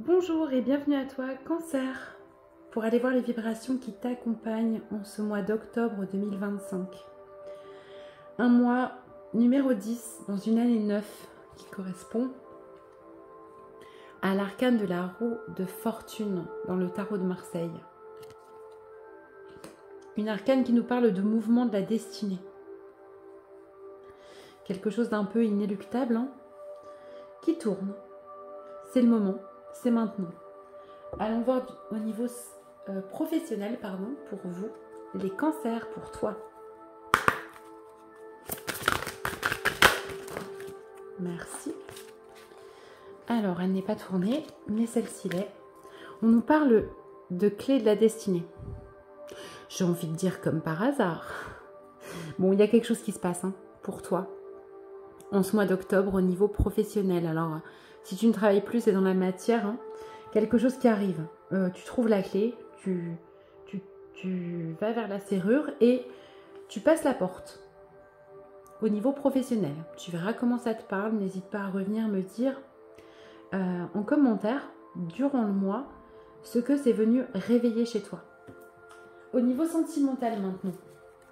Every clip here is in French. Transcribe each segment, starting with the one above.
Bonjour et bienvenue à toi, Cancer, pour aller voir les vibrations qui t'accompagnent en ce mois d'octobre 2025. Un mois numéro 10 dans une année 9 qui correspond à l'arcane de la roue de fortune dans le tarot de Marseille. Une arcane qui nous parle de mouvement de la destinée. Quelque chose d'un peu inéluctable, qui tourne. C'est le moment, c'est maintenant. Allons voir au niveau professionnel, pour vous, les cancers pour toi. Merci. Alors, elle n'est pas tournée, mais celle-ci l'est. On nous parle de clés de la destinée. J'ai envie de dire comme par hasard. Bon, il y a quelque chose qui se passe pour toi en ce mois d'octobre au niveau professionnel. Alors, si tu ne travailles plus, c'est dans la matière, quelque chose qui arrive. Tu trouves la clé, tu vas vers la serrure et tu passes la porte. Au niveau professionnel, tu verras comment ça te parle. N'hésite pas à revenir me dire en commentaire, durant le mois, ce que c'est venu réveiller chez toi. Au niveau sentimental maintenant,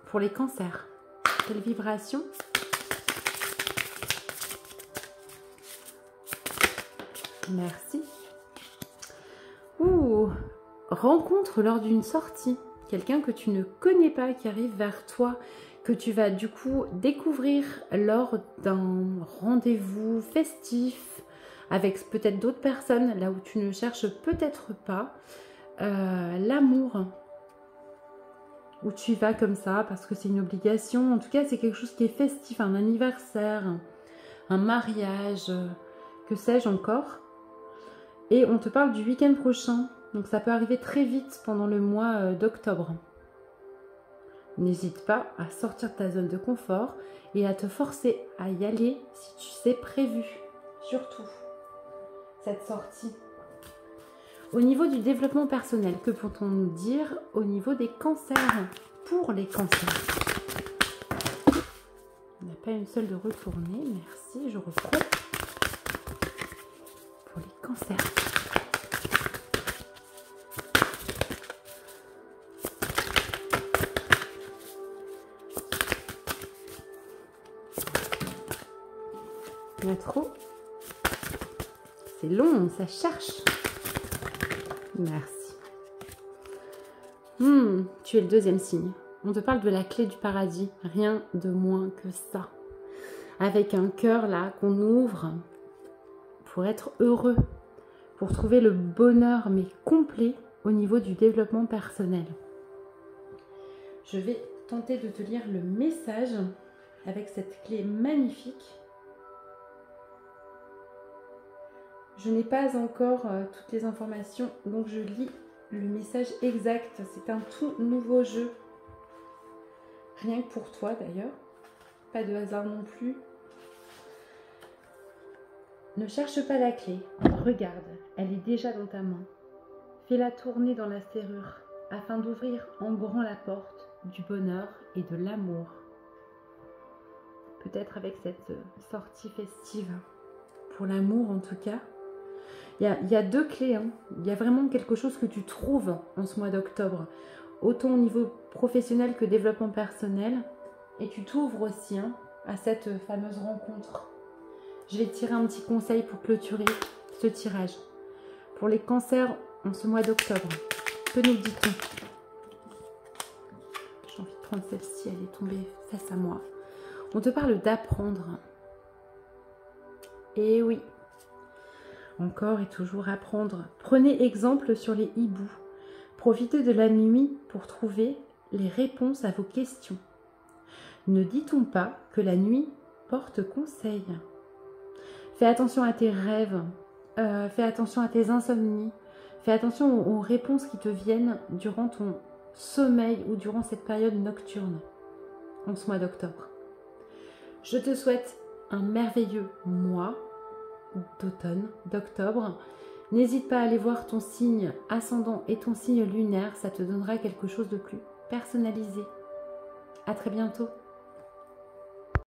pour les cancers, quelle vibration ? Merci. Rencontre lors d'une sortie. Quelqu'un que tu ne connais pas qui arrive vers toi, que tu vas du coup découvrir lors d'un rendez-vous festif avec peut-être d'autres personnes, là où tu ne cherches peut-être pas. L'amour, où tu vas comme ça parce que c'est une obligation. En tout cas, c'est quelque chose qui est festif, un anniversaire, un mariage, que sais-je encore. Et on te parle du week-end prochain, donc ça peut arriver très vite pendant le mois d'octobre. N'hésite pas à sortir de ta zone de confort et à te forcer à y aller si tu sais prévu, surtout cette sortie. Au niveau du développement personnel, que peut-on nous dire au niveau des cancers, pour les cancers? Il n'y a pas une seule de retournée, merci, je reprends. Pour les cancers. Il y a trop. C'est long, ça cherche. Merci. Tu es le deuxième signe. On te parle de la clé du paradis. Rien de moins que ça. Avec un cœur là qu'on ouvre pour être heureux. Pour trouver le bonheur mais complet au niveau du développement personnel. Je vais tenter de te lire le message avec cette clé magnifique. Je n'ai pas encore toutes les informations, donc je lis le message exact. C'est un tout nouveau jeu. Rien que pour toi d'ailleurs. Pas de hasard non plus. Ne cherche pas la clé. Regarde, elle est déjà dans ta main. Fais-la tourner dans la serrure afin d'ouvrir en grand la porte du bonheur et de l'amour. Peut-être avec cette sortie festive. Pour l'amour en tout cas. Il y a deux clés. Il y a vraiment quelque chose que tu trouves en ce mois d'octobre. Autant au niveau professionnel que développement personnel. Et tu t'ouvres aussi à cette fameuse rencontre. Je vais tirer un petit conseil pour clôturer ce tirage. Pour les cancers en ce mois d'octobre, que nous dit-on? J'ai envie de prendre celle-ci, elle est tombée face à moi. On te parle d'apprendre. Et oui, encore et toujours apprendre. Prenez exemple sur les hiboux. Profitez de la nuit pour trouver les réponses à vos questions. Ne dit-on pas que la nuit porte conseil? Fais attention à tes rêves, fais attention à tes insomnies, fais attention aux réponses qui te viennent durant ton sommeil ou durant cette période nocturne, en ce mois d'octobre. Je te souhaite un merveilleux mois d'automne, d'octobre. N'hésite pas à aller voir ton signe ascendant et ton signe lunaire, ça te donnera quelque chose de plus personnalisé. À très bientôt.